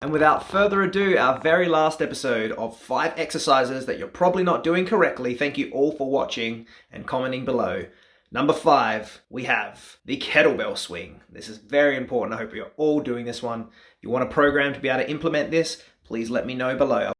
And without further ado, our very last episode of 5 exercises that you're probably not doing correctly. Thank you all for watching and commenting below. Number 5, we have the kettlebell swing. This is very important. I hope you're all doing this one. If you want a program to be able to implement this, please let me know below.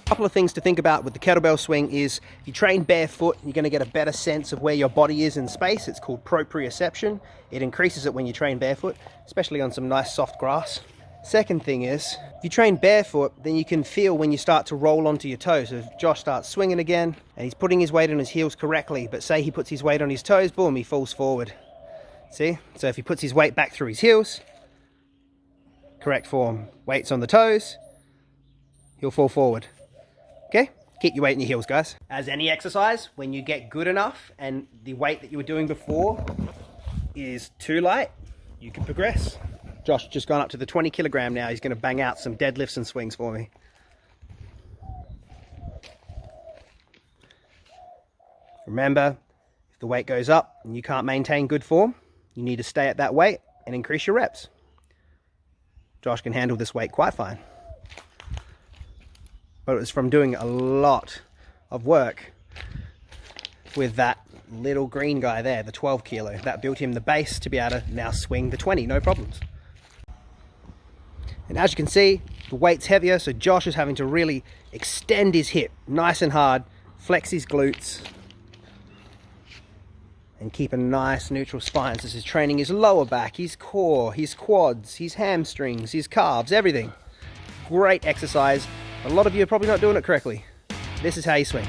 Couple of things to think about with the kettlebell swing is if you train barefoot, you're going to get a better sense of where your body is in space. It's called proprioception. It increases it when you train barefoot, especially on some nice soft grass. Second thing is, if you train barefoot, then you can feel when you start to roll onto your toes. So if Josh starts swinging again and he's putting his weight on his heels correctly, but say he puts his weight on his toes, boom, he falls forward. See? So if he puts his weight back through his heels, correct form, weights on the toes, he'll fall forward. Okay, keep your weight in your heels, guys. As any exercise, when you get good enough and the weight that you were doing before is too light, you can progress. Josh just gone up to the 20 kilogram now. He's going to bang out some deadlifts and swings for me. Remember, if the weight goes up and you can't maintain good form, you need to stay at that weight and increase your reps. Josh can handle this weight quite fine. But it was from doing a lot of work with that little green guy there, the 12 kilo. That built him the base to be able to now swing the 20, no problems. And as you can see, the weight's heavier, so Josh is having to really extend his hip nice and hard, flex his glutes, and keep a nice neutral spine. So this is training his lower back, his core, his quads, his hamstrings, his calves, everything. Great exercise. A lot of you are probably not doing it correctly. This is how you swing.